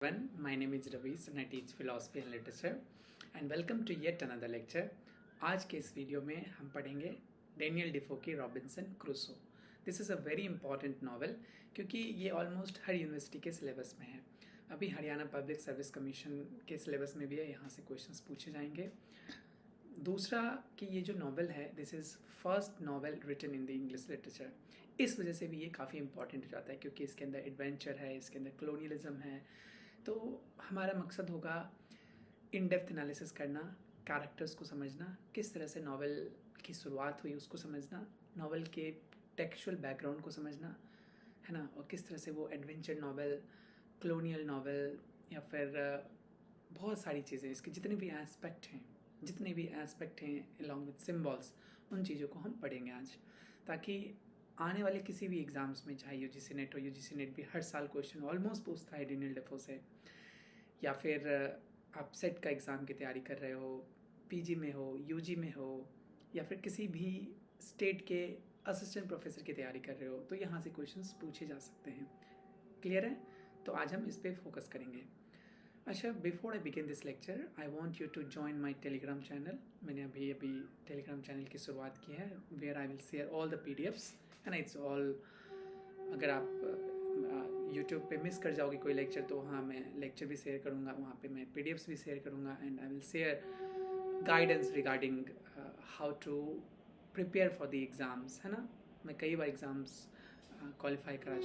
My name is Ravis and I teach philosophy and literature and welcome to yet another lecture. आज के इस video में हम पढ़ेंगे डेनियल डिफो की Robinson Crusoe. This is a very important novel क्योंकि ये ऑलमोस्ट हर यूनिवर्सिटी के सिलेबस में है. अभी हरियाणा पब्लिक सर्विस कमीशन के सिलेबस में भी है, यहाँ से क्वेश्चंस पूछे जाएंगे. दूसरा कि ये जो नावल है this is first novel written in the English literature. इस वजह से भी ये काफ़ी इंपॉर्टेंट हो जाता है क्योंकि इसके अंदर एडवेंचर है, इसके अंदर कॉलोनियलिज्म है. तो हमारा मकसद होगा इन डेप्थ एनालिसिस करना, कैरेक्टर्स को समझना, किस तरह से नावल की शुरुआत हुई उसको समझना, नावल के टेक्सचुअल बैकग्राउंड को समझना, है ना, और किस तरह से वो एडवेंचर नावल, कॉलोनियल नावल या फिर बहुत सारी चीज़ें, इसके जितने भी एस्पेक्ट हैं अलॉन्ग विद सिम्बॉल्स, उन चीज़ों को हम पढ़ेंगे आज, ताकि आने वाले किसी भी एग्ज़ाम्स में, चाहे यूजीसी नेट हो, यूजीसी नेट भी हर साल क्वेश्चन ऑलमोस्ट पूछता है डेनियल डेफो से, या फिर आप सेट का एग्ज़ाम की तैयारी कर रहे हो, पीजी में हो, यूजी में हो, या फिर किसी भी स्टेट के असिस्टेंट प्रोफेसर की तैयारी कर रहे हो, तो यहाँ से क्वेश्चंस पूछे जा सकते हैं. क्लियर है? तो आज हम इस पर फोकस करेंगे. अच्छा, before I begin this lecture I want you to join my Telegram channel. मैंने अभी टेलीग्राम चैनल की शुरुआत की है, where I will share all the PDFs and it's all. अगर आप यूट्यूब पे मिस कर जाओगे कोई लेक्चर, तो वहाँ मैं लेक्चर भी शेयर करूँगा, वहाँ पे मैं पीडीएफ्स भी शेयर करूँगा and I will share guidance regarding how to prepare for the exams, है ना. मैं कई बार एग्ज़ाम्स क्वालिफाई कर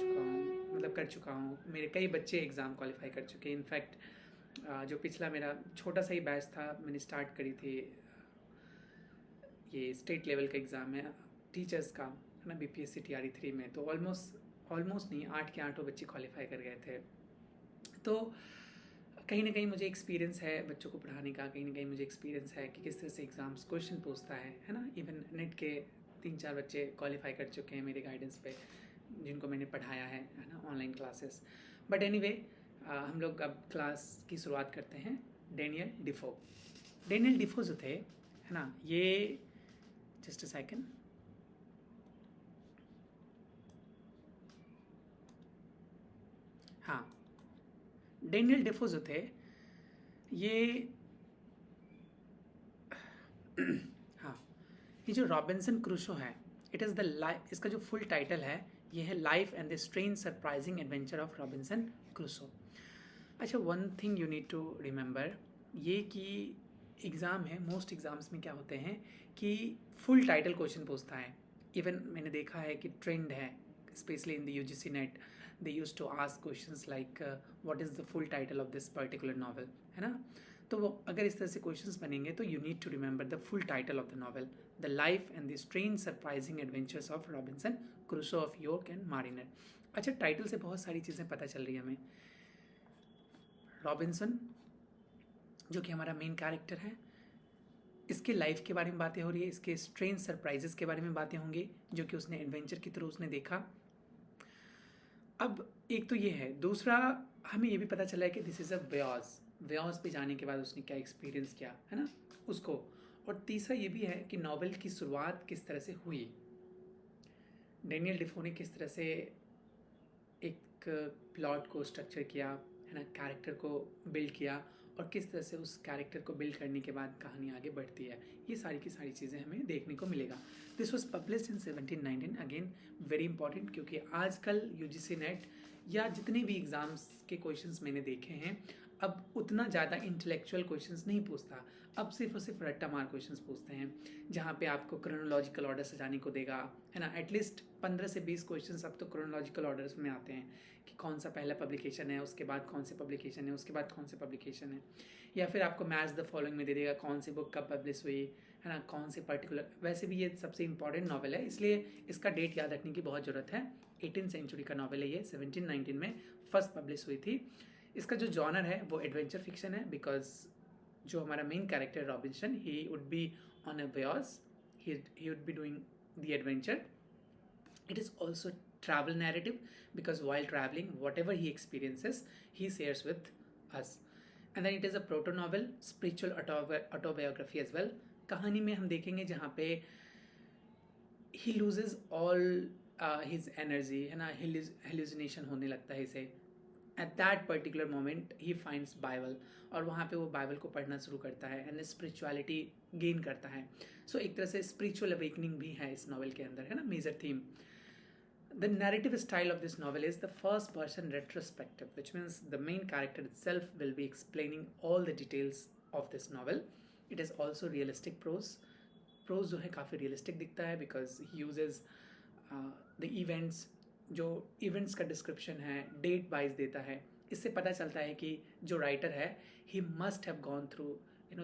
चुका हूँ. मेरे कई बच्चे एग्ज़ाम क्वालिफाई कर चुके हैं. इनफैक्ट जो पिछला मेरा छोटा सा ही बैच था, मैंने स्टार्ट करी थी, ये स्टेट लेवल का एग्ज़ाम है टीचर्स का, है ना, बीपीएससी टीआरई 3 में. तो ऑलमोस्ट नहीं, 8 के 8 बच्चे क्वालिफाई कर गए थे. तो कहीं ना कहीं मुझे एक्सपीरियंस है बच्चों को पढ़ाने का, कहीं ना कहीं मुझे एक्सपीरियंस है कि किस तरह से एग्ज़ाम्स क्वेश्चन पूछता है ना. इवन नेट के 3-4 बच्चे क्वालिफाई कर चुके हैं मेरे गाइडेंस पे, जिनको मैंने पढ़ाया है ना, ऑनलाइन क्लासेस. बट एनीवे, हम लोग अब क्लास की शुरुआत करते हैं. डेनियल डिफो जो थे, है ना, ये जस्ट अ सेकेंड. हाँ, डेनियल डेफो जो थे ये हाँ, ये जो रॉबिन्सन क्रूसो है, इट इज़ द लाइफ, इसका जो फुल टाइटल है ये है life and the strange surprising adventure of Robinson Crusoe. अच्छा, one thing you need to remember, ये कि एग्ज़ाम है, मोस्ट एग्ज़ाम्स में क्या होते हैं कि फुल टाइटल क्वेश्चन पूछता है. इवन मैंने देखा है कि ट्रेंड है, specially in the UGC net, they used to ask questions like what is the full title of this particular novel, है ना. तो वो अगर इस तरह से क्वेश्चंस बनेंगे तो you need to remember the full title of the novel, the life and the strange surprising adventures of Robinson Crusoe of York and Mariner. अच्छा, टाइटल से बहुत सारी चीज़ें पता चल रही है हमें. रॉबिन्सन जो कि हमारा मेन कैरेक्टर है, इसके लाइफ के बारे में बातें हो रही है, इसके स्ट्रेंज सरप्राइजेस के बारे में बातें होंगी जो कि उसने एडवेंचर की तरह उसने देखा. अब एक तो ये है, दूसरा हमें ये भी पता चला है कि दिस इज़ अ व्यास पे जाने के बाद उसने क्या एक्सपीरियंस किया, है ना, उसको. और तीसरा ये भी है कि नावल की शुरुआत किस तरह से हुई, डेनियल डिफो ने किस तरह से एक प्लॉट को स्ट्रक्चर किया, है ना, कैरेक्टर को बिल्ड किया, और किस तरह से उस कैरेक्टर को बिल्ड करने के बाद कहानी आगे बढ़ती है. ये सारी की सारी चीज़ें हमें देखने को मिलेगा. This was published in 1719. Again very important, क्योंकि आजकल यूजीसी नेट या जितने भी एग्ज़ाम्स के क्वेश्चंस मैंने देखे हैं, अब उतना ज़्यादा इंटेलेक्चुअल क्वेश्चंस नहीं पूछता. अब सिर्फ और सिर्फ रट्टा मार क्वेश्चंस पूछते हैं, जहाँ पे आपको क्रोनोलॉजिकल ऑर्डर सजाने को देगा, है ना. एटलीस्ट 15 से 20 क्वेश्चंस अब तो क्रोनोलॉजिकल ऑर्डर्स में आते हैं कि कौन सा पहला पब्लिकेशन है, उसके बाद कौन से पब्लिकेशन है, उसके बाद कौन से पब्लिकेशन है. या फिर आपको मैच द फॉलोइंग में दे देगा कौन सी बुक कब पब्लिश हुई, है ना, कौन से पर्टिकुलर. वैसे भी ये सबसे इंपॉर्टेंट नावल है, इसलिए इसका डेट याद रखने की बहुत ज़रूरत है. 18th सेंचुरी का नावल है ये, 1719 में फर्स्ट पब्लिश हुई थी. इसका जो जॉनर है वो एडवेंचर फिक्शन है, बिकॉज जो हमारा main character Robinson, he would be on a Vyas, he would be doing the adventure. It is also travel narrative because while traveling, whatever he experiences, he shares with us. And then it is a proto novel, spiritual autobiography as well. कहानी में हम देखेंगे जहाँ पे he loses all his energy, है ना, hallucination होने लगता है इसे. At that particular moment he finds Bible, और वहाँ पे वो बाइबल को पढ़ना शुरू करता है एंड स्पिरिचुअलिटी गेन करता है. सो एक तरह से स्पिरिचुअल अवेकनिंग भी है इस नॉवल के अंदर, है ना, major theme. The narrative style of this novel is the first person retrospective, which means the main character itself will be explaining all the details of this novel. It is also realistic prose. Prose जो है काफ़ी realistic दिखता है because he uses the events, जो events का description है date wise देता है. इससे पता चलता है कि जो writer है he must have gone through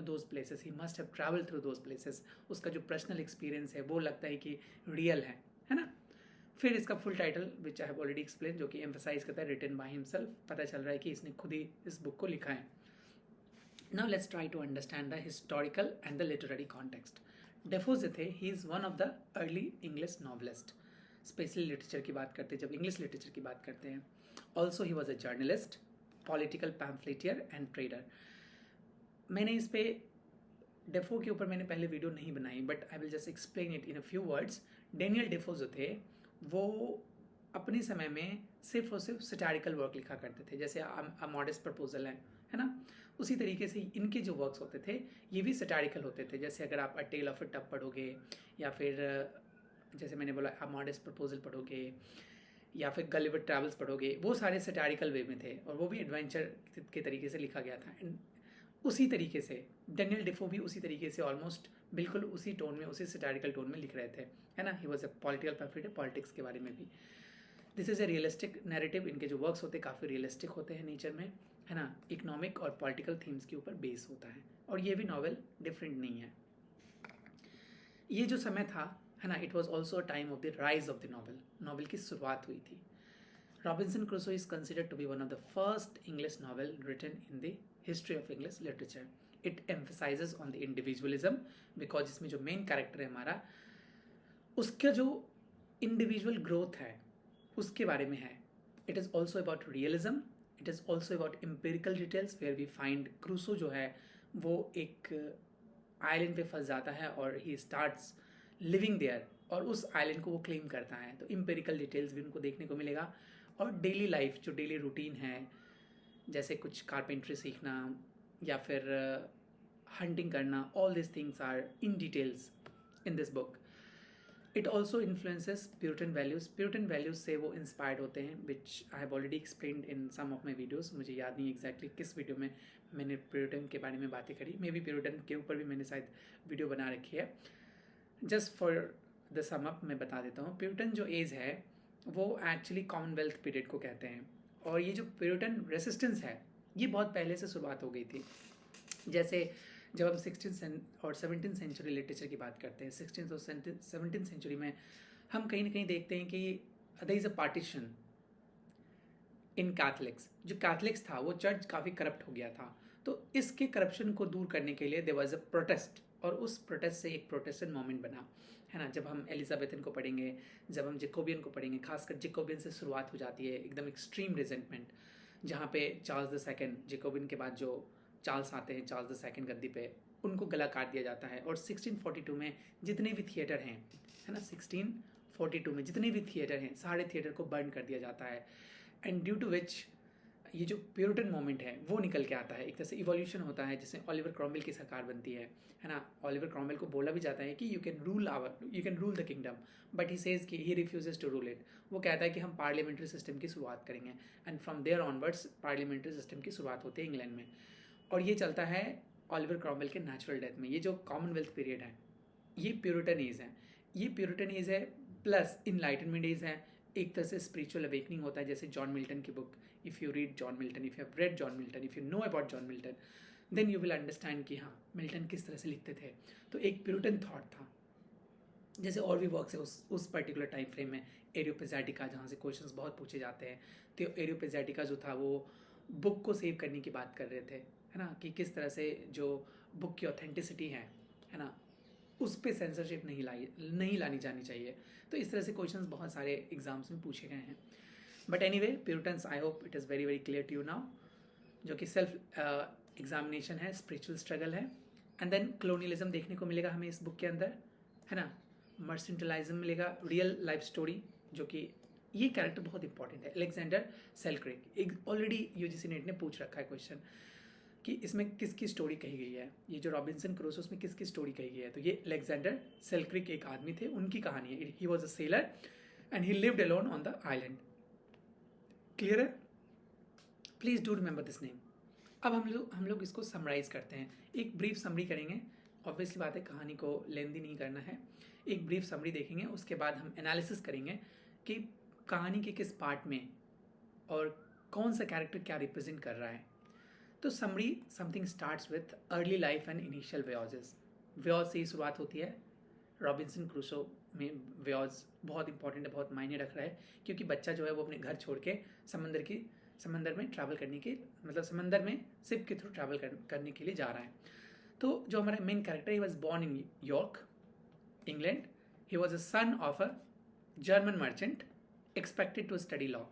those places, he must have traveled through those places. उसका जो personal experience है वो लगता है कि real है ना. फिर इसका full title which I have already explain, जो कि एम्फसाइज करता है रिटन बाय हिमसेल्फ. पता चल रहा है कि इसने खुद ही इस बुक को लिखा है. Now let's try to understand the historical and the literary context. Defoe जो थे, he is one of the early English novelist. Specially literature की बात करते हैं, जब इंग्लिश लिटरेचर की बात करते हैं. Also he was a journalist, political pamphleteer and trader. मैंने इस पे डेफो के ऊपर मैंने पहले वीडियो नहीं बनाई, but I will just explain it in a few words. Daniel Defoe जो थे वो अपने समय में सिर्फ और सिर्फ सटारिकल वर्क लिखा करते थे, जैसे अ मॉडेस्ट प्रपोजल है ना. उसी तरीके से इनके जो वर्क्स होते थे ये भी सटारिकल होते थे. जैसे अगर आप अ टेल ऑफ अ टब पढ़ोगे, या फिर जैसे मैंने बोला अ मॉडेस्ट प्रपोजल पढ़ोगे, या फिर गलिवर ट्रैवल्स पढ़ोगे, वो सारे सटारिकल वे में थे और वो भी एडवेंचर के तरीके से लिखा गया था. एंड उसी तरीके से डेनियल डेफो भी उसी तरीके से ऑलमोस्ट बिल्कुल उसी टोन में, उसी सटारिकल टोन में लिख रहे थे, है ना. ही was a political pamphlet, politics के बारे में भी. This is a realistic narrative. इनके जो वर्क्स होते हैं काफ़ी रियलिस्टिक होते हैं नेचर में, है ना. इकोनॉमिक और पॉलिटिकल थीम्स के ऊपर बेस होता है, और ये भी नॉवल डिफरेंट नहीं है. ये जो समय था, है ना, it was also a time of the rise of the novel. Novel की शुरुआत हुई थी. Robinson Crusoe is considered to be one of the first English novel written in the history of English literature. It emphasises on the individualism, because इसमें जो main character है हमारा, उसका जो इंडिविजुअल ग्रोथ है उसके बारे में है. It is also about realism. It is also about empirical details where we find Crusoe जो है वो एक आइलैंड पे फंस जाता है और ही स्टार्ट्स लिविंग देयर, और उस आइलैंड को वो क्लेम करता है. तो एम्पेरिकल डिटेल्स भी उनको देखने को मिलेगा. और डेली लाइफ, जो डेली रूटीन है, जैसे कुछ कारपेंट्री सीखना या फिर हंटिंग करना, all this things are in details in this book. It also influences Puritan values. Puritan values से वो इंस्पायर्ड होते हैं, which I have already explained in some of my videos. मुझे याद नहीं एग्जैक्टली किस वीडियो में मैंने प्यूरिटन के बारे में बातें करी. मे बी प्यूरिटन के ऊपर भी मैंने शायद वीडियो बना रखी है. Just for the sum up मैं बता देता हूँ. प्यूरिटन जो एज है वो एक्चुअली कॉमनवेल्थ पीरियड को कहते हैं, और ये जो प्यूरिटन रेसिस्टेंस है ये बहुत पहले से शुरुआत हो गई थी. जैसे जब हम 16th और 17th सेंचुरी लिटरेचर की बात करते हैं, 16th और 17th सेंचुरी में हम कहीं ना कहीं देखते हैं कि there is a partition in Catholics. जो कैथलिक्स था वो चर्च काफ़ी करप्ट हो गया था, तो इसके करप्शन को दूर करने के लिए देयर वाज अ प्रोटेस्ट, और उस प्रोटेस्ट से एक प्रोटेस्टेंट मोमेंट बना, है ना. जब हम एलिजाबेथन को पढ़ेंगे, जब हम जेकोबियन को पढ़ेंगे, खासकर जेकोबियन से शुरुआत हो जाती है एकदम एक्सट्रीम रिजेंटमेंट, जहाँ पे चार्ल्स II, जेकोबियन के बाद जो चार्ल्स आते हैं, चार्ल्स II गद्दी पे, उनको गला काट दिया जाता है. और 1642 में जितने भी थिएटर हैं, है ना, 1642 में जितने भी थिएटर हैं सारे थिएटर को बर्न कर दिया जाता है. एंड ड्यू टू विच ये जो प्यूरिटन मोमेंट है वो निकल के आता है. एक तरह से इवोल्यूशन होता है जिसमें ओलिवर क्रॉमवेल की सरकार बनती है ना. ओलिवर क्रॉमवेल को बोला भी जाता है कि you can rule the kingdom, but he says कि ही रिफ्यूजेस टू रूल इट. वो कहता है कि हम पार्लियामेंट्री सिस्टम की शुरुआत करेंगे, and from there onwards parliamentary system की शुरुआत होती है इंग्लैंड में. और ये चलता है ओलिवर क्रॉमवेल के नेचुरल डेथ में. ये जो कॉमनवेल्थ पीरियड है ये प्यूरिटन एज है. ये प्यूरिटन एज है प्लस इनलाइटनमेंट एज है. एक तरह से स्पिरिचुअल अवेकनिंग होता है. जैसे जॉन मिल्टन की book, if you read John Milton, if you have read John Milton, if you know about John Milton, then you will understand कि हाँ मिल्टन किस तरह से लिखते थे. तो एक प्यूरिटन थॉट था. जैसे और भी वर्क्स है उस पर्टिकुलर टाइम फ्रेम में. एरियोपेजाटिका, जहाँ से क्वेश्चंस बहुत पूछे जाते हैं, तो एरियोपेजाटिका जो था वो बुक को सेव करने की बात कर रहे थे, है ना, कि किस तरह से जो बुक की ऑथेंटिसिटी है ना, उस पर सेंसरशिप नहीं लानी जानी चाहिए. तो इस तरह से क्वेश्चंस बहुत सारे एग्जाम्स में पूछे गए हैं. But anyway, Puritans, I hope it is very very clear to you now, जो कि सेल्फ एग्जामिनेशन है, स्पिरिचुअल स्ट्रगल है. एंड देन कलोनियलिज्म देखने को मिलेगा हमें इस बुक के अंदर, है ना. मर्सेंटाइलिज्म मिलेगा, रियल लाइफ स्टोरी जो कि ये कैरेक्टर बहुत इंपॉर्टेंट है, अलेक्जेंडर सेल्क्रिक। एक ऑलरेडी यूजीसी नेट ने पूछ रखा है क्वेश्चन कि इसमें किसकी स्टोरी कही गई है, ये जो रॉबिन्सन क्रूसो उसमें किसकी स्टोरी कही गई है। तो ये अलेक्जेंडर सेल्क्रिक एक आदमी थे, उनकी कहानी है। He was a sailor and he lived alone on the island. Clear है? Please do remember this name. अब हम लोग इसको समराइज करते हैं, एक ब्रीफ समरी करेंगे। ऑब्वियसली बात है, कहानी को लेंदी नहीं करना है, एक ब्रीफ समरी देखेंगे, उसके बाद हम एनालिसिस करेंगे कि कहानी के किस पार्ट में और कौन सा कैरेक्टर क्या रिप्रेजेंट कर रहा है। तो summary something starts with early life and initial voyages. Voyage से ही शुरुआत होती है। रॉबिन्सन क्रूसो में वॉयज बहुत इंपॉर्टेंट है, बहुत मायने रख रहा है, क्योंकि बच्चा जो है वो अपने घर छोड़ के समंदर में ट्रैवल करने के, मतलब समंदर में शिप के थ्रू ट्रैवल करने के लिए जा रहा है। तो जो हमारा main character, he was born in York, England. He was a son of a German merchant expected to study law.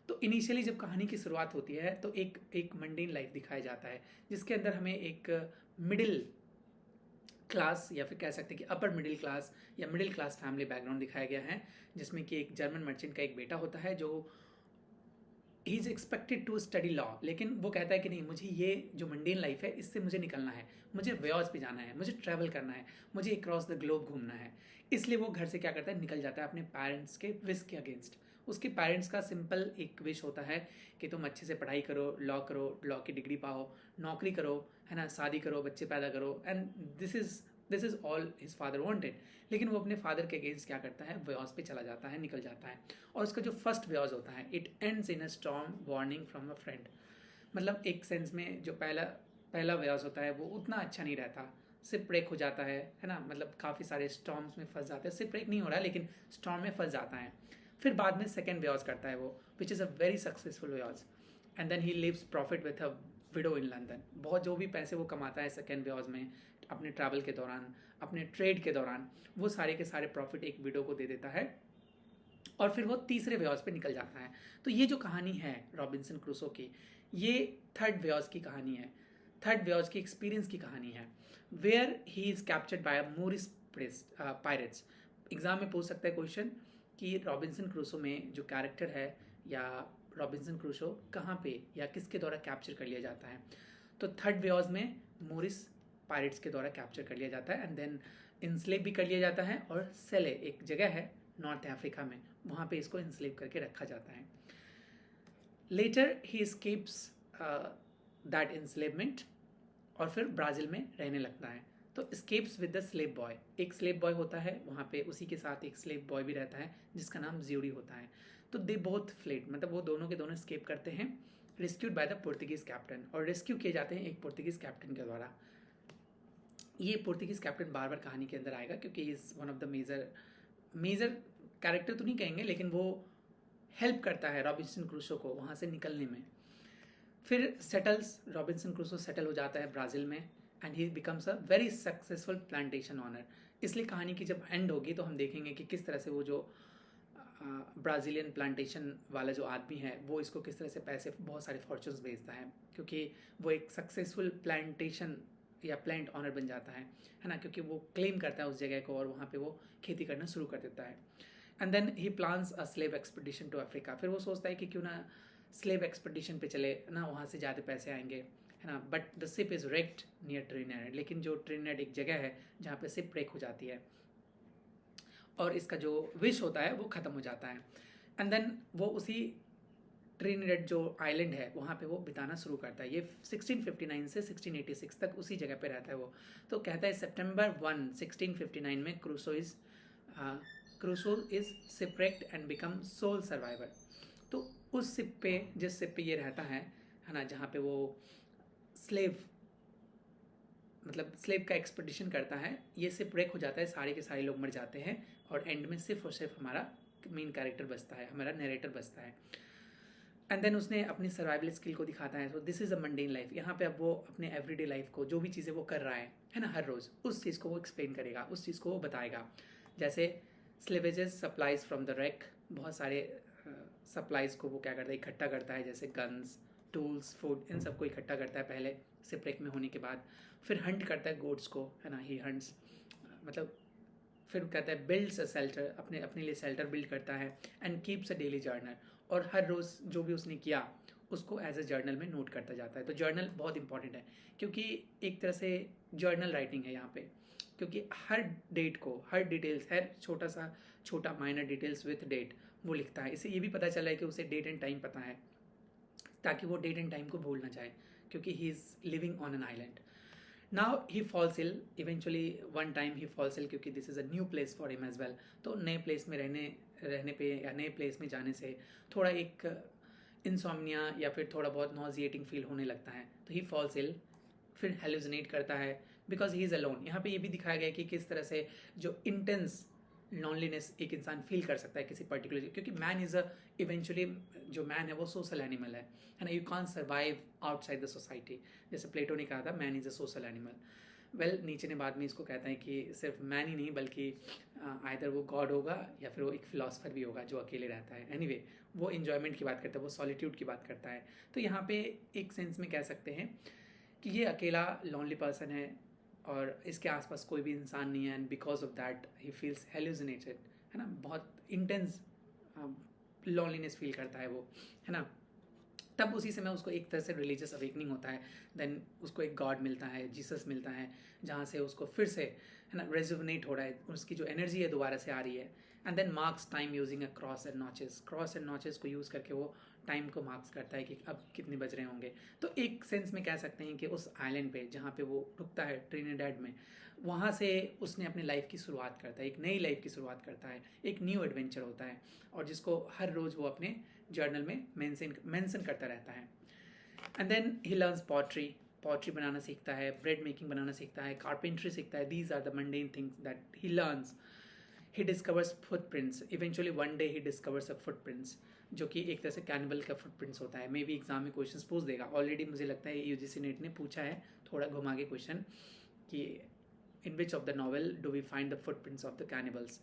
तो इनिशियली जब कहानी की शुरुआत होती है तो एक मंडेन लाइफ दिखाया जाता है, जिसके अंदर हमें एक मिडिल क्लास या फिर कह सकते हैं कि अपर मिडिल क्लास या मिडिल क्लास फैमिली बैकग्राउंड दिखाया गया है, जिसमें कि एक जर्मन मर्चेंट का एक बेटा होता है जो he is expected to study law, लेकिन वो कहता है कि नहीं, मुझे ये जो मंडेन लाइफ है इससे मुझे निकलना है, मुझे वेयर्स पे जाना है, मुझे ट्रैवल करना है, मुझे अक्रॉस द ग्लोब घूमना है। इसलिए वो घर से क्या करता है, निकल जाता है अपने पेरेंट्स के विश के अगेंस्ट। उसके पेरेंट्स का सिंपल एक विश होता है कि तुम अच्छे से पढ़ाई करो, लॉ की डिग्री पाओ, नौकरी करो, है ना, शादी करो, बच्चे पैदा करो, and this is all his father wanted. लेकिन वो अपने फादर के अगेंस्ट क्या करता है, व्याज पे चला जाता है, निकल जाता है। और उसका जो फर्स्ट व्याज होता है, it ends in a storm warning from a friend. मतलब एक सेंस में जो पहला व्याज होता है वो उतना अच्छा नहीं रहता, सिप ब्रेक हो जाता है ना, मतलब काफ़ी सारे स्टॉर्म्स में फंस जाते हैं। सिप ब्रेक नहीं हो रहा है लेकिन स्टॉर्म में फंस जाता है। फिर बाद में सेकेंड व्याज करता है वो, which is a very successful voyage, and then he lives profit with a widow in London. बहुत जो भी पैसे वो कमाता है सेकेंड व्याज में, अपने ट्रैवल के दौरान, अपने ट्रेड के दौरान, वो सारे के सारे प्रॉफिट एक विडो को दे देता है, और फिर वो तीसरे व्याज पे निकल जाता है। तो ये जो कहानी है रॉबिन्सन क्रूसो की, ये थर्ड व्याज की कहानी है, थर्ड व्याज की एक्सपीरियंस की कहानी है, where he is captured by Moorish pirates. Exam में पूछ सकता है क्वेश्चन कि रॉबिन्सन क्रूसो में जो कैरेक्टर है, या रॉबिन्सन क्रूसो कहाँ पे या किसके द्वारा कैप्चर कर लिया जाता है। तो थर्ड व्याज में मोरिस पायरेट्स के द्वारा कैप्चर कर लिया जाता है, एंड देन इंस्लेव भी कर लिया जाता है, और सेले एक जगह है नॉर्थ अफ्रीका में, वहाँ पे इसको इंस्लेव करके रखा जाता है। Letter he scapes that enslavement, और फिर ब्राज़ील में रहने लगता है। तो scapes with the slave boy, एक स्लेव बॉय होता है वहाँ पे, उसी के साथ एक स्लेव बॉय भी रहता है जिसका नाम ज्यूडी होता है। तो दे बोथ फ्लेड, मतलब वो दोनों के दोनों स्केप करते हैं, rescued by the Portuguese captain, और रेस्क्यू किए जाते हैं एक पोर्तुगीज़ कैप्टन के द्वारा। ये पोर्तुगीज़ कैप्टन बार बार कहानी के अंदर आएगा, क्योंकि is one of the major character तो नहीं कहेंगे, लेकिन वो हेल्प करता है रॉबिन्सन क्रूसो को वहाँ से निकलने में। फिर रॉबिन्सन क्रूसो सेटल हो जाता है ब्राज़ील में, and he becomes a very successful plantation owner. इसलिए कहानी की जब एंड होगी तो हम देखेंगे कि किस तरह से वो जो ब्राज़ीलियन प्लांटेशन वाला जो आदमी है वो इसको किस तरह से पैसे, बहुत सारे फॉर्चून्स भेजता है, क्योंकि वो एक सक्सेसफुल प्लांटेशन या प्लांट ऑनर बन जाता है ना, क्योंकि वो क्लेम करता है उस जगह को और वहाँ पे वो खेती करना शुरू कर देता है। And then he plans a slave expedition to Africa. फिर वो सोचता है कि क्यों ना स्लेव एक्सपीडिशन पे चले ना, वहाँ से ज़्यादा पैसे आएंगे, है ना। But the ship is wrecked near Trinidad, लेकिन जो ट्रिनिडेड एक जगह है जहाँ पे शिप ब्रेक हो जाती है और इसका जो विश होता है वो ख़त्म हो जाता है। एंड देन वो उसी ट्रिनिडेड जो आइलैंड है वहाँ पे वो बिताना शुरू करता है। ये 1659 से 1686 तक उसी जगह पे रहता है वो। तो कहता है September 1, 1659 में Crusoe is shipwrecked and become sole survivor. तो उस शिप पे, जिस शिप पे ये रहता है ना, जहाँ पे वो मतलब स्लेव का एक्सपेडिशन करता है, ये शिप ब्रेक हो जाता है, सारे के सारे लोग मर जाते हैं, और एंड में सिर्फ और सिर्फ हमारा मेन कैरेक्टर बचता है, हमारा नरेटर बचता है। एंड देन उसने अपनी सर्वाइवल स्किल को दिखाता है। तो this is a mundane life. यहाँ पे अब वो अपने एवरीडे लाइफ को, जो भी चीज़ें वो कर रहा है ना, हर रोज़ उस चीज़ को वो एक्सप्लेन करेगा, उस चीज़ को वो बताएगा। जैसे स्लेवेजेस सप्लाइज फ्रॉम द रेक, बहुत सारे सप्लाइज को वो क्या करता है, इकट्ठा करता है, जैसे गन्स, टूल्स, फूड, इन सबको इकट्ठा करता है पहले शिपरेक में होने के बाद। फिर हंट करता है गोड्स को, है ना, ही हंट्स, मतलब फिर कहता है बिल्ड्स अ शेल्टर, अपने अपने लिए शेल्टर बिल्ड करता है, and keeps a daily journal, और हर रोज़ जो भी उसने किया उसको एज अ जर्नल में नोट करता जाता है। तो जर्नल बहुत इंपॉर्टेंट है, क्योंकि एक तरह से जर्नल राइटिंग है यहाँ पे, क्योंकि हर डेट को, हर डिटेल्स, हर छोटा माइनर डिटेल्स विथ डेट वो लिखता है। इससे ये भी पता चला है कि उसे डेट एंड टाइम पता है, ताकि वो डेट एंड टाइम को भूल ना जाए, क्योंकि he is living on an island. Now he falls ill, eventually one time he falls ill, क्योंकि this is a new place for him as well. तो नए प्लेस में रहने पे या नए प्लेस में जाने से थोड़ा एक इंसोम्निया या फिर थोड़ा बहुत नॉजिएटिंग फील होने लगता है। तो ही फॉल्स इल, फिर हेलुसिनेट करता है, बिकॉज ही इज़ अलोन। यहाँ पे ये भी दिखाया गया है कि किस तरह से जो इंटेंस लॉनलीनेस एक इंसान फील कर सकता है किसी पर्टिकुलर, क्योंकि मैन इज़ अ इवेंचुअली जो मैन है वो सोशल एनिमल है ना। You can't survive outside the society, जैसे प्लेटो ने कहा था man is a social animal. Well नीचे ने बाद में इसको कहता है कि सिर्फ मैन ही नहीं बल्कि आइदर वो गॉड होगा या फिर वो एक फिलोसफर भी होगा जो अकेले रहता है। एनीवे वो इन्जॉयमेंट की बात करता है, वो सॉलिट्यूड की बात करता है। तो यहाँ पे एक सेंस में कह सकते हैं कि ये अकेला लॉनली पर्सन है और इसके आसपास कोई भी इंसान नहीं है, and because of that he feels hallucinated, है ना। बहुत इंटेंस लॉनलीनेस फील करता है वो, है ना। तब उसी समय उसको एक तरह से रिलीजियस अवेकनिंग होता है, देन उसको एक गॉड मिलता है, जीसस मिलता है, जहाँ से उसको फिर से, है ना, रेजुवनेट हो रहा है, उसकी जो एनर्जी है दोबारा से आ रही है। And then marks time using a cross and notches को यूज़ करके वो टाइम को मार्क्स करता है कि अब कितने बज रहे होंगे। तो एक सेंस में कह सकते हैं कि उस आइलैंड पे जहाँ पे वो रुकता है ट्रिनिडेड में, वहाँ से उसने अपनी लाइफ की शुरुआत करता है, एक नई लाइफ की शुरुआत करता है, एक न्यू एडवेंचर होता है, और जिसको हर रोज़ वो अपने जर्नल में मेंशन करता रहता है। And then he learns pottery बनाना सीखता है, ब्रेड मेकिंग बनाना सीखता है, कारपेंट्री सीखता है। These are the mundane things that he learns. He discovers footprints, eventually one day he discovers a footprints, जो कि एक तरह से कैनिबल का फुटप्रिंट्स होता है। मे बी एग्जाम में क्वेश्चन पूछ देगा, ऑलरेडी मुझे लगता है यूजीसी नेट ने पूछा है थोड़ा घुमा के क्वेश्चन कि in which of the novel do we find the footprints of the cannibals.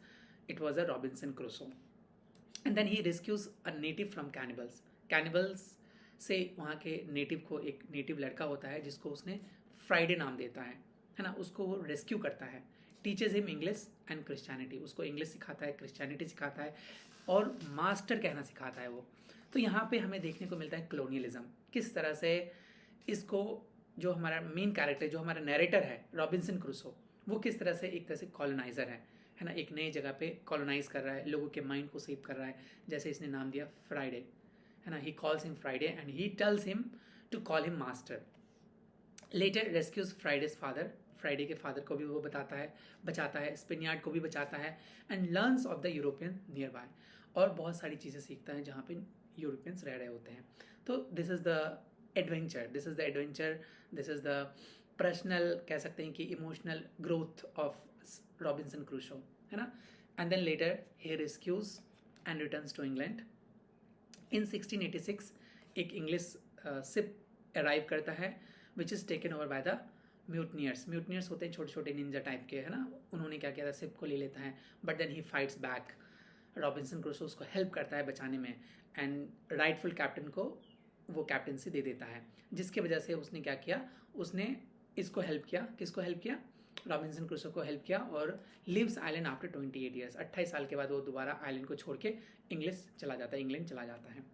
It was a Robinson Crusoe. And then he rescues a native from cannibals से वहाँ के नेटिव को, एक नेटिव लड़का होता है जिसको उसने फ्राइडे नाम देता है ना, उसको वो रेस्क्यू करता है। Teaches him English and Christianity, उसको इंग्लिश सिखाता है, क्रिश्चियनिटी सिखाता है, और मास्टर कहना सिखाता है वो। तो यहाँ पे हमें देखने को मिलता है कलोनियलिज्म, किस तरह से इसको, जो हमारा मेन कैरेक्टर, जो हमारा नरेटर है रॉबिन्सन क्रूसो, वो किस तरह से एक तरह से कॉलोनाइजर है ना, एक नई जगह पे कॉलोनाइज कर रहा है, लोगों के माइंड को सेव कर रहा है। जैसे इसने नाम दिया फ्राइडे, है ना, he calls him Friday and he tells him to call him master. Later rescues Friday's father, Friday के फादर को भी वो बचाता है, स्पेनियार्ड को भी बचाता है, and learns of the European near by, और बहुत सारी चीज़ें सीखता है जहाँ पे यूरोपियंस रह रहे होते हैं। तो this is the adventure, this is the personal, कह सकते हैं कि emotional growth of Robinson Crusoe, है ना। And then later he rescues and returns to England. In 1686 एक इंग्लिश शिप अराइव करता है, which is taken over by the mutineers होते हैं छोटे छोटे निंजा टाइप के, है ना। उन्होंने क्या किया था, शिप को ले लेता है, but then he fights back. Robinson Crusoe उसको हेल्प करता है बचाने में, एंड राइटफुल कैप्टन को वो कैप्टनसी दे देता है, जिसकी वजह से उसने क्या किया, उसने इसको हेल्प किया, किसको हेल्प किया, रॉबिन्सन क्रूसो को हेल्प किया, और लिव्स आइलैंड आफ्टर 28 ईयर्स, 28 साल के बाद वो दोबारा आइलैंड को छोड़ के इंग्लैंड चला जाता है।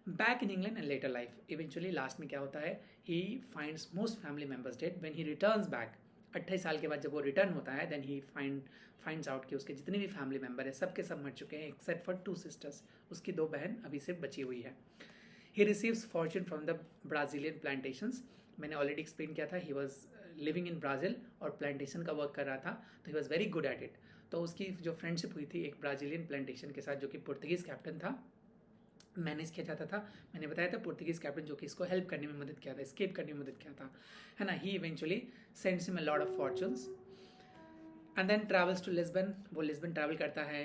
Back in England and Later Life, eventually last में क्या होता है, he finds most family members dead when he returns back. 28 साल के बाद जब वो रिटर्न होता है, देन ही फाइंड्स आउट कि उसके जितने भी फैमिली मेम्बर है सबके सब मर चुके हैं, एक्सेप्ट फॉर 2 सिस्टर्स, उसकी 2 बहन अभी सिर्फ बची हुई है। He receives Fortune from the Brazilian plantations, मैंने ऑलरेडी एक्सप्लेन किया था, he was living in Brazil और प्लांटेशन का वर्क कर रहा था, तो he was very good at it. तो उसकी जो फ्रेंडशिप हुई थी एक ब्राज़ीलियन प्लांटेशन के साथ, जो कि पुर्तगीज़ कैप्टन था, मैनेज किया जाता था। मैंने बताया था पुर्तगीज़ कैप्टन जो कि इसको हेल्प करने में मदद किया था, एस्केप करने में मदद किया था, है ना। He eventually sends him a lot of fortunes and then travels to Lisbon, वो लिस्बन ट्रैवल करता है,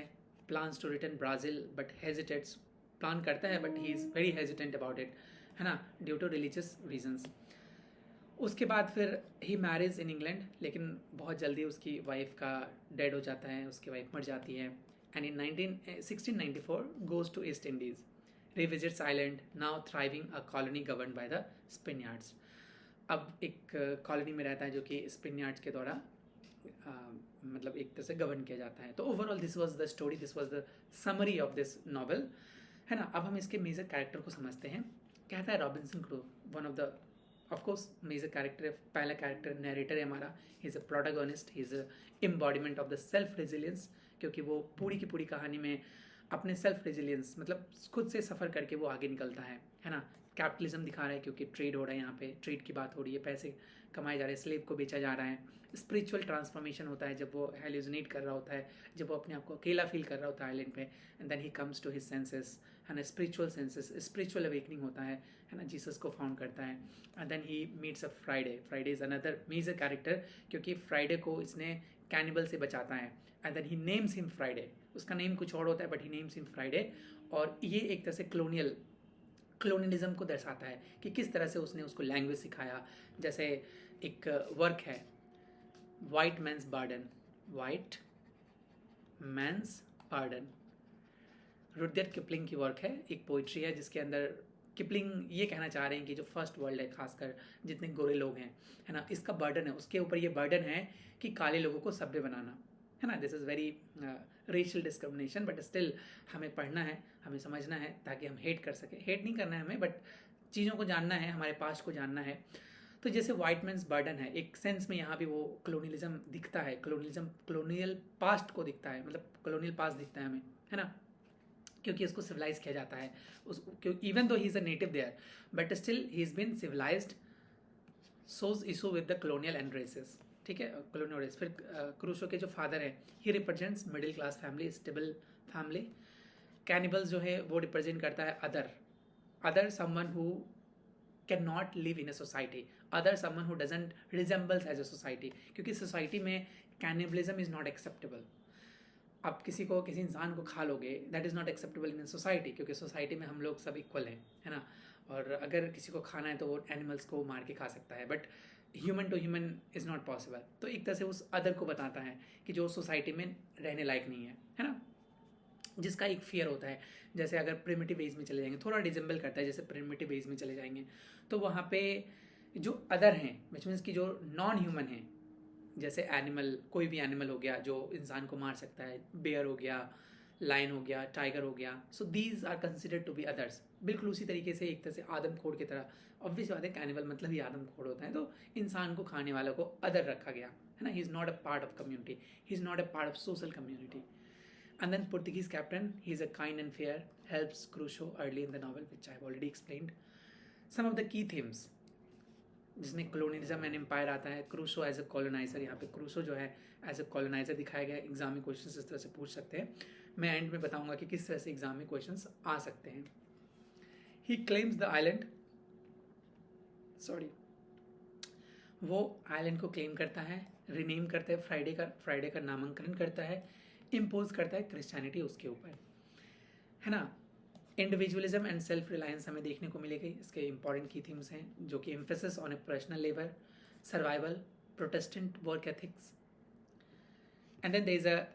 plans to return Brazil but hesitates, plan करता है but he is very hesitant about it, है ना, ड्यू टू रिलीजियस रीजन्स। उसके बाद फिर ही मैरिज इन इंग्लैंड, लेकिन बहुत जल्दी उसकी वाइफ का डेड हो जाता है, उसकी वाइफ मर जाती है, and in 1694 goes to East Indies, revisits island, now thriving a colony governed by the Spaniards। अब एक कॉलोनी में रहता है जो कि स्पेनियार्ड्स के द्वारा मतलब एक तरह से गवर्न किया जाता है। तो overall this was the story, this was the summary of this novel, है ना। अब हम इसके मेजर कैरेक्टर को समझते हैं। कहता है Robinson Crusoe, one of the of course major character है, पहला कैरेक्टर नरेटर है हमारा। He is a protagonist, he is a embodiment of the self resilience, क्योंकि वो पूरी की पूरी कहानी में अपने सेल्फ रेजिलियंस मतलब खुद से सफ़र करके वो आगे निकलता है ना। कैपिटलिज्म दिखा रहा है क्योंकि ट्रेड हो रहा है, यहाँ पे ट्रेड की बात हो रही है, पैसे कमाए जा रहे हैं, स्लेव को बेचा जा रहा है। स्पिरिचुअल ट्रांसफॉर्मेशन होता है जब वो हेल्यूसिनेट कर रहा होता है, जब वो अपने आप को अकेला फील कर रहा होता है आइलैंड पे, and then he comes to his senses, है ना। स्पिरिचुअल सेंसेस, स्पिरिचुअल अवेकनिंग होता है ना। जीसस को फाउंड करता है, and then he meets a Friday. Friday is another major character, क्योंकि फ्राइडे को इसने कैनिबल से बचाता है, and then he names him Friday. उसका नेम कुछ और होता है but he names him Friday. और ये एक तरह से क्लोनियलिज्म को दर्शाता है कि किस तरह से उसने उसको लैंग्वेज सिखाया। जैसे एक वर्क है white man's burden, white man's burden, Rudyard Kipling की वर्क है, एक पोइट्री है जिसके अंदर किपलिंग ये कहना चाह रहे हैं कि जो फर्स्ट वर्ल्ड है, खासकर जितने गोरे लोग हैं, है ना, इसका बर्डन है, उसके ऊपर ये बर्डन है कि काले लोगों को सभ्य बनाना, है ना। This is very racial discrimination, but still हमें पढ़ना है, हमें समझना है ताकि हम हेट कर सकें। हेट नहीं करना है हमें, बट चीज़ों को जानना है, हमारे पास्ट को जानना है। तो जैसे वाइट मैंस बर्डन है, एक सेंस में यहाँ भी वो क्लोनियलिज्म दिखता है, क्लोनियल पास्ट को दिखता है, मतलब कलोनियल पास्ट दिखता है हमें, है ना, क्योंकि उसको सिविलाइज किया जाता है। Even though he is a native there, but still he is been civilised, so's issue with the colonial and races, ठीक है, कलोनियल रेस। फिर क्रूसो के जो फादर हैं, he represents middle class family, stable family. Cannibals जो है वो represent करता है other someone who can not live in a society, other someone who doesn't resembles as a society, क्योंकि सोसाइटी में कैनिबलिज्म इज़ नॉट एक्सेप्टेबल। आप किसी इंसान को खा लोगे, that is not acceptable in society, क्योंकि सोसाइटी में हम लोग सब इक्वल हैं, है ना। और अगर किसी को खाना है तो वो एनिमल्स को मार के खा सकता है, but human to human is not possible. तो एक तरह से उस अदर को बताता है कि जो सोसाइटी में रहने लायक नहीं है ना, जिसका एक फियर होता है। जैसे अगर प्रिमिटिव एज में चले जाएंगे, थोड़ा डिजेंबल करता है, जैसे प्रिमिटिव एज में चले जाएंगे तो वहाँ पे जो अदर हैं, विच मीन्स की जो नॉन ह्यूमन हैं, जैसे एनिमल, कोई भी एनिमल हो गया जो इंसान को मार सकता है, बेयर हो गया, लायन हो गया, टाइगर हो गया, so these are considered to be others. बिल्कुल उसी तरीके से एक तरह से आदमखोर की तरह, ऑब्वियस बात है कैनिबल मतलब ही आदमखोर होता है, तो इंसान को खाने वालों को अदर रखा गया, है ना। He is not a part of community, he is not a part of social community. And then Portuguese captain, he's a kind and fair, helps Crusoe early in the novel, which I've already explained. Some of the key themes जिसमें colonialism and empire आता है, Crusoe as अ coloniser, यहाँ पे Crusoe जो है as a coloniser दिखाया गया है। एग्जाम में क्वेश्चंस इस तरह से पूछ सकते हैं, मैं एंड में बताऊंगा कि किस तरह से एग्जाम में क्वेश्चंस आ सकते हैं। ही क्लेम्स द आइलैंड, वो आइलैंड को क्लेम करता है, रिनेम करता है, फ्राइडे का नामांकन करता है, इम्पोज करता है क्रिश्चियनिटी उसके ऊपर, है ना। इंडिविजुअलिज्म एंड सेल्फ रिलायंस हमें देखने को मिलेगी। इसके इंपॉर्टेंट की थीम्स हैं जो कि emphasis on a personal labour, survival, Protestant work ethics, and then there is a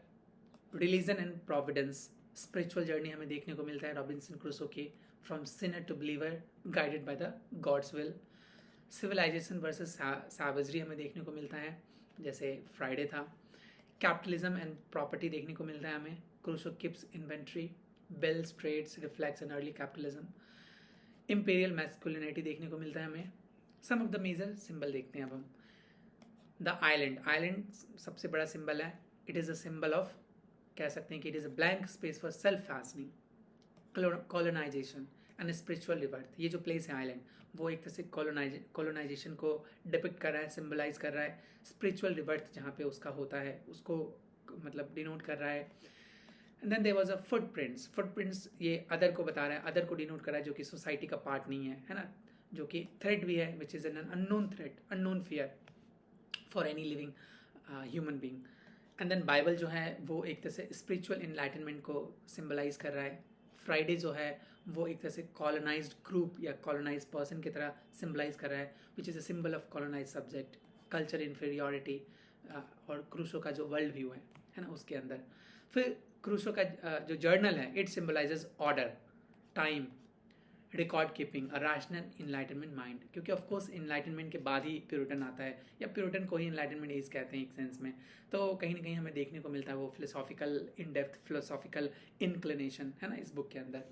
religion and providence, spiritual journey हमें देखने को मिलता है रॉबिन्सन क्रूसो की, from sinner to believer, guided by the God's will. Civilisation versus savagery हमें देखने को मिलता है, जैसे फ्राइडे था। कैपिटलिज्म एंड प्रॉपर्टी देखने को मिलता है हमें, Crusoe keeps inventory, bills trades reflects an early capitalism. Imperial masculinity देखने को मिलता है हमें। Some of the major symbol देखते हैं अब हम। द आइलैंड सबसे बड़ा सिंबल है, it is a symbol of, कह सकते हैं कि it is a blank space for self fashioning, colonisation and spiritual rebirth. ये जो प्लेस है आइलैंड, वो एक तरह से कॉलोनाइजेशन को डिपिक्ट कर रहा है, सिम्बलाइज कर रहा है। स्पिरिचुअल रिबर्थ जहाँ पे उसका होता है उसको मतलब डिनोट कर रहा है। And then there was a footprints ये अदर को बता रहा है, अदर को डिनोट कर रहा है जो कि सोसाइटी का पार्ट नहीं है ना, जो कि थ्रेट भी है, which is an unknown threat, unknown fear for any living human being. And then Bible जो है वो एक तरह से स्पिरिचुअल इनलाइटनमेंट को सिम्बलाइज कर रहा है। फ्राइडे जो है वो एक तरह से कॉलोनाइज्ड ग्रुप या कॉलोनाइज्ड पर्सन की तरह सिम्बलाइज कर रहा है, which is a symbol of colonise subject, culture inferiority, और क्रूसो का जो वर्ल्ड व्यू है ना उसके अंदर। फिर क्रूसो का जो जर्नल है, it symbolises order, time, record keeping, a rational enlightenment mind, क्योंकि ऑफकोर्स इनलाइटनमेंट के बाद ही प्यूरिटन आता है, या प्यूरिटन को ही इनलाइटनमेंट एज कहते हैं एक सेंस में। तो कहीं ना कहीं हमें देखने को मिलता है वो philosophical in depth philosophical inclination, है ना, इस बुक के अंदर।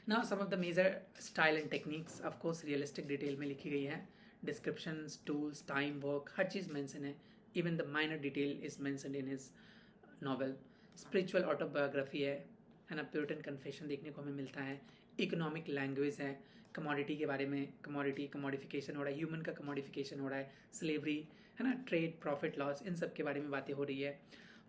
Now some of the major style and techniques, of course realistic detail में लिखी गई है, डिस्क्रिप्शंस, टूल्स, टाइम, वर्क, हर चीज़ मेंशन है, even the minor detail is mentioned in his novel. Spiritual autobiography है ना, प्यूरिटन कन्फेशन देखने को हमें मिलता है। इकोनॉमिक लैंग्वेज है, कमोडिटी के बारे में, कमोडिफिकेशन हो रहा है, ह्यूमन का कमोडिफिकेशन हो रहा है, स्लेवरी, है ना, ट्रेड, प्रॉफिट लॉस, इन सब के बारे में बातें हो रही है।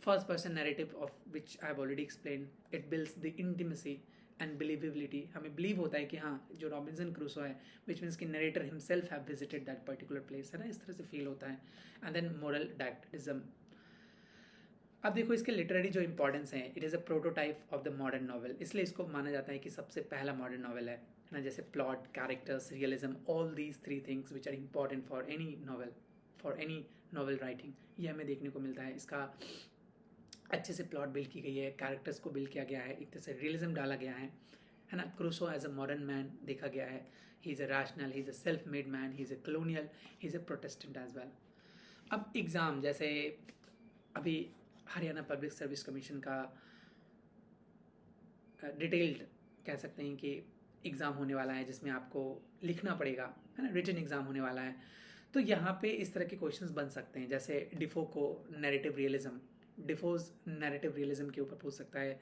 First person narrative of which I have already explain, it builds the intimacy and believability, हमें बिलीव होता है कि हाँ जो रॉबिन्सन क्रूसो है, विच मीन्स कि narrator himself have visited that particular place, है ना, इस तरह से फील होता है। And then moral didacticism. अब देखो इसके लिटरेरी जो इंपॉर्टेंस है, it is a prototype of the modern novel, इसलिए इसको माना जाता है कि सबसे पहला मॉडर्न नॉवल है ना, जैसे plot, characters, realism, all these three things which are important for any novel writing, ये हमें देखने को मिलता है। इसका अच्छे से प्लॉट बिल्ड की गई है, कैरेक्टर्स को बिल्ड किया गया है, एक तरह से रियलिज्म डाला गया है ना। Crusoe as a modern man देखा गया है, he is a rational, he is a self made man, he is a colonial, he is a protestant as well. अब एग्ज़ाम, जैसे अभी हरियाणा पब्लिक सर्विस कमीशन का डिटेल्ड कह सकते हैं कि एग्ज़ाम होने वाला है, जिसमें आपको लिखना पड़ेगा, है ना, रिटन एग्ज़ाम होने वाला है। तो यहाँ पे इस तरह के क्वेश्चंस बन सकते हैं, जैसे डिफो को narrative realism, Defoe's narrative realism के ऊपर पूछ सकता है।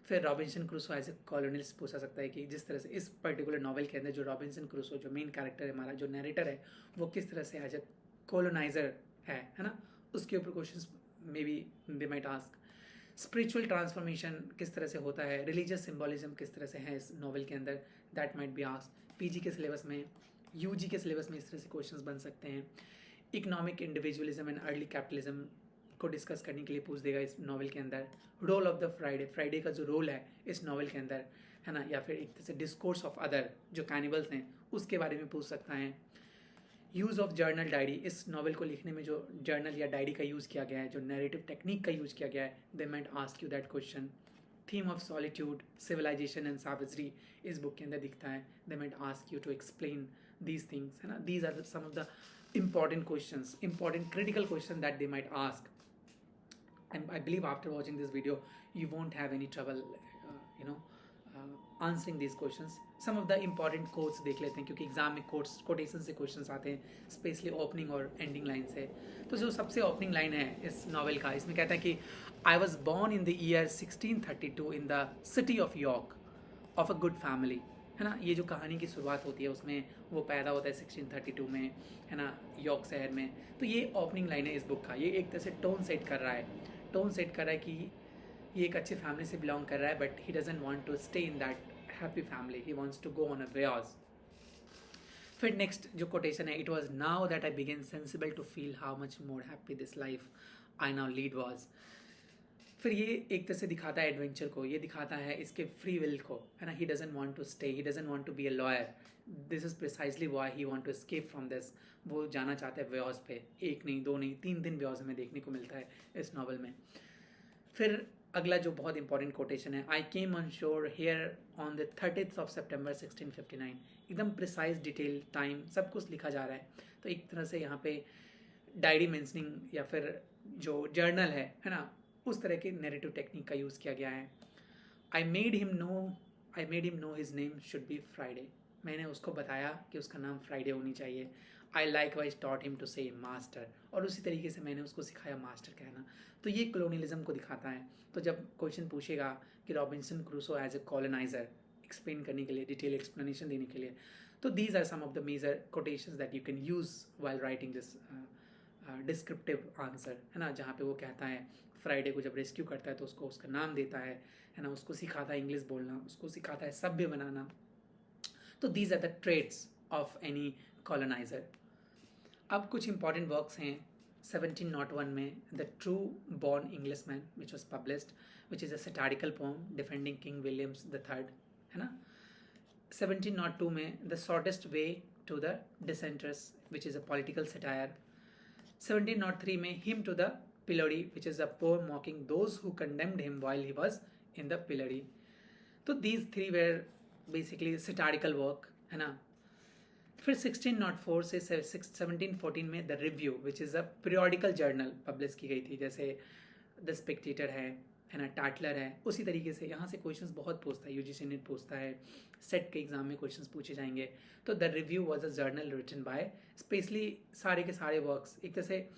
फिर Robinson Crusoe as a colonialist पूछा सकता है कि जिस तरह से इस पर्टिकुलर नॉवल के अंदर जो रॉबिन्सन क्रूसो जो मेन कैरेक्टर है हमारा, जो नैरेटर है, वो किस तरह से एज ए कॉलोनाइजर है ना, उसके ऊपर questions may be they might ask. Spiritual transformation किस तरह से होता है, रिलीजियस सिम्बॉलिज्म किस तरह से है इस नॉवल के अंदर, that might be asked. PG के सिलेबस में, यूजी के सिलेबस में इस तरह से क्वेश्चंस बन सकते हैं। Economic individualism and early capitalism को डिस्कस करने के लिए पूछ देगा इस नॉवल के अंदर। रोल ऑफ द फ्राइडे का जो रोल है इस नॉवल के अंदर, है ना, या फिर एक तरह से डिस्कोर्स ऑफ अदर, जो कैनिबल्स हैं उसके बारे में पूछ सकता है। यूज़ ऑफ जर्नल डायरी, इस नॉवल को लिखने में जो जर्नल या डायरी का यूज़ किया गया है, जो नैरेटिव टेक्निक का यूज़ किया गया है, they might ask you that question. Theme of solitude, civilisation and savagery इस बुक के अंदर दिखता है, they might ask you to explain these things, है ना। These are some of the important questions, important critical question that they might ask, and I believe after watching this video you won't have any trouble answering these questions. some of the important quotes देख लेते हैं, क्योंकि exam में quotation से questions आते हैं, specially opening और ending line से। तो जो सबसे ओपनिंग लाइन है इस नॉवल का, इसमें कहता है कि I was born in the year 1632 in the city of York of a good family, है ना। ये जो कहानी की शुरुआत होती है उसमें वो पैदा होता है 1632 में, है ना, यॉर्क शहर में। तो ये ओपनिंग लाइन है इस बुक का, ये एक तरह से टोन सेट कर रहा है कि ये एक अच्छी फैमिली से बिलोंग कर रहा है, but he doesn't want to stay in that happy family, he wants to go on a wares. फिर नेक्स्ट जो कोटेशन है, it was now that I began sensible to feel how much more happy this life I now lead was. फिर ये एक तरह से दिखाता है एडवेंचर को, ये दिखाता है इसके फ्री विल को, है ना। He doesn't want to stay, he doesn't want to be a lawyer, this is precisely why he want to escape from this. वो जाना चाहते हैं व्योज पे, एक नहीं, दो नहीं, 3 दिन व्योज हमें देखने को मिलता है इस नॉवल में। फिर अगला जो बहुत इंपॉर्टेंट कोटेशन है, I came on shore here on the 30th of September 1659, एकदम प्रिसाइज डिटेल, टाइम, सब कुछ लिखा जा रहा है। तो एक तरह से यहाँ पे डायरी मेंशनिंग या फिर जो जर्नल है ना, उस तरह के नैरेटिव टेक्निक का यूज़ किया गया है। I made him know his name should be Friday, मैंने उसको बताया कि उसका नाम फ्राइडे होनी चाहिए। I likewise taught him to say master, और उसी तरीके से मैंने उसको सिखाया मास्टर कहना। तो ये कॉलोनियलिज्म को दिखाता है। तो जब क्वेश्चन पूछेगा कि Robinson Crusoe as a colonizer, explain करने के लिए, डिटेल एक्सप्लेनेशन देने के लिए, तो these are some of the major quotations that you can use while writing this descriptive answer, है ना, जहाँ पे वो कहता है फ्राइडे को जब रेस्क्यू करता है तो उसको उसका नाम देता है ना, उसको सिखाता है इंग्लिश बोलना, उसको सिखाता है सभ्य बनाना। तो these are the traits of any coloniser. अब कुछ इंपॉर्टेंट वर्क्स हैं 1701 में, the true born Englishman which was published, which is a satirical poem defending King Williams the third, है ना। 1702 में the shortest way to the dissenters which is a political satire. 1703 में hymn to the pillory which is a poem mocking those who condemned him while he was in the पिलरी। तो these three were basically satirical work है ना। फिर 1604 से 1714 में the review which is a periodical journal publish की गई थी, जैसे द स्पेक्टेटर है ना, टाटलर है। उसी तरीके से यहाँ से क्वेश्चंस बहुत पूछता है, यूजीसी नेट पूछता है, सेट के एग्जाम में क्वेश्चंस पूछे जाएंगे। तो the review was a journal written by, especially सारे के सारे वर्क्स एक तरह से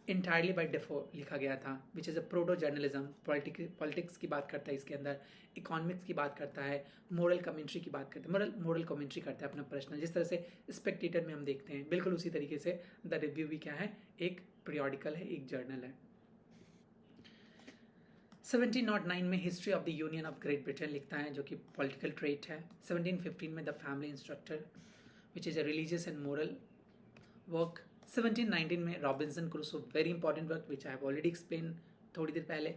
इंटायरली बाय डेफो लिखा गया था, विच is a proto journalism. Politics की बात करता है इसके अंदर, इकोनॉमिक्स की बात करता है, मोरल कमेंट्री की बात करता है, मोरल कमेंट्री करता है अपना पर्सनल, जिस तरह से स्पेक्टेटर में हम देखते हैं, बिल्कुल उसी तरीके से द रिव्यू भी क्या है, एक पीरियोडिकल है, एक जर्नल है। 1709 में history of the union of great Britain लिखता है, जो कि पॉलिटिकल ट्रेट है। 1715 में the family instructor which is a religious and moral work. 1719 में Robinson Crusoe, very important work which I have already explain थोड़ी देर पहले,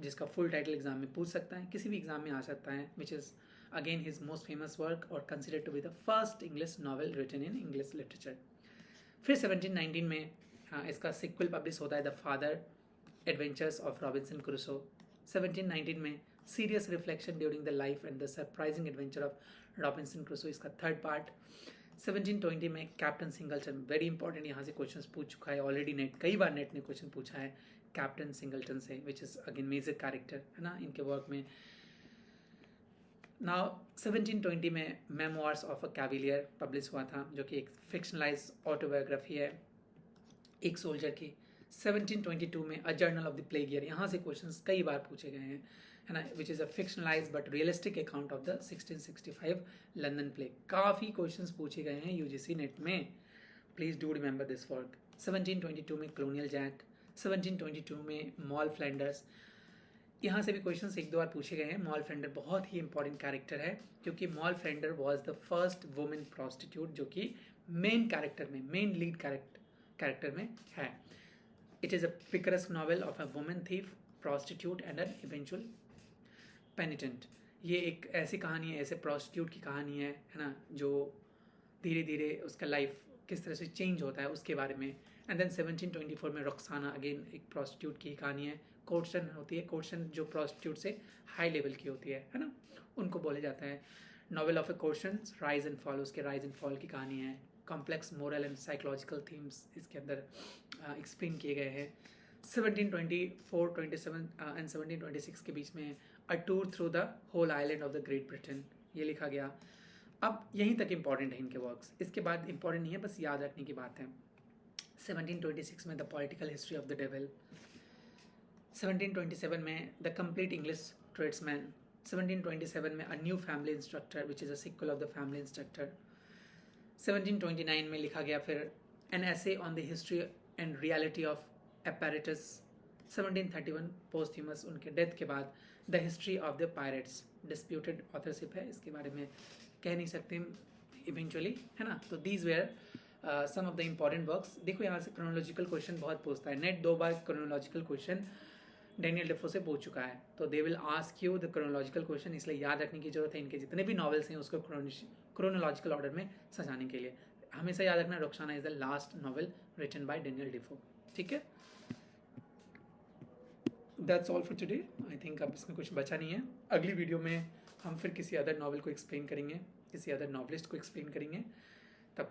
जिसका फुल टाइटल एग्जाम में पूछ सकता है, किसी भी एग्जाम में आ सकता है, which is again his most famous work और considered to be the first English novel written in English literature. फिर 1719 में इसका सिक्वल पब्लिश होता है, the farther adventures of Robinson Crusoe. 1719 में serious reflection during the life and the surprising adventure of Robinson Crusoe, इसका third part. 1720 में captain singleton, very important, यहाँ से क्वेश्चन पूछ चुका है ऑलरेडी, नेट कई बार नेट ने क्वेश्चन पूछा है कैप्टन सिंगलटन से, which is again major character है ना इनके वर्क में। नाउ 1720 में memoirs of a cavalier publish हुआ था, जो कि एक फिक्शनलाइज ऑटोबायोग्राफी है एक सोल्जर की। 1722 में a journal of the plague year, यहाँ से क्वेश्चंस कई बार पूछे गए हैं है ना, विच is a fictionalise but realistic account of the 1665 London plague. काफ़ी क्वेश्चंस पूछे गए हैं यूजीसी नेट में, please do remember this work. 1722 में कॉलोनियल जैक, 1722 में मॉल फ्लैंडर्स, यहाँ से भी क्वेश्चंस एक दो बार पूछे गए हैं। मॉल फ्लैंडर बहुत ही इंपॉर्टेंट कैरेक्टर है, क्योंकि mall Flanders was the first women prostitute, जो कि मेन कैरेक्टर में, मेन लीड कैरेक्टर में है। It is a picaresque novel of a woman thief, prostitute and an eventual penitent. ये एक ऐसी कहानी है, ऐसे prostitute की कहानी है ना, जो धीरे धीरे उसका लाइफ किस तरह से चेंज होता है उसके बारे में। एंड देन 1724 में रॉक्साना, अगेन एक prostitute की कहानी है। कोर्टसन होती है, कोर्टसन जो prostitute से हाई लेवल की होती है ना, उनको बोले जाता है। Novel of A courtesan, rise and fall, उसके राइज एंड फॉल की कहानी है। Complex moral and psychological themes इसके अंदर एक्सप्लेन किए गए हैं। 1724, 27 एंड 1726 के बीच में a tour through the whole island of the great Britain, ये लिखा गया। अब यहीं तक इंपॉर्टेंट है इनके वर्क्स, इसके बाद इंपॉर्टेंट नहीं है, बस याद रखने की बात है। 1726 में the political history of the devil. 1727 में द कंप्लीट इंग्लिश ट्रेड्समैन। 1727 में a new family instructor which is a sequel of the family instructor. 1729 में लिखा गया फिर an essay on the history and reality of apparatus. 1731 posthumous, उनके death के बाद the history of the pirates, disputed authorship है, इसके बारे में कह नहीं सकते इवेंचुअली है ना। तो these were some of the important works. देखो यहाँ से क्रोनोलॉजिकल क्वेश्चन बहुत पूछता है, नेट 2 बार क्रोनोलॉजिकल क्वेश्चन डेनियल डेफो से पूछ चुका है, तो they will ask you the chronological question, इसलिए याद रखने की जरूरत है इनके जितने भी नॉवेल्स हैं उसको क्रोनोलॉजिकल ऑर्डर में सजाने के लिए। हमेशा याद रखना Roxana is the last novel written by Daniel Defoe, ठीक है। That's all for today. I think अब इसमें कुछ बचा नहीं है। अगली वीडियो में हम फिर किसी अदर नॉवेल को एक्सप्लेन करेंगे, किसी अदर नॉवलिस्ट को एक्सप्लेन करेंगे।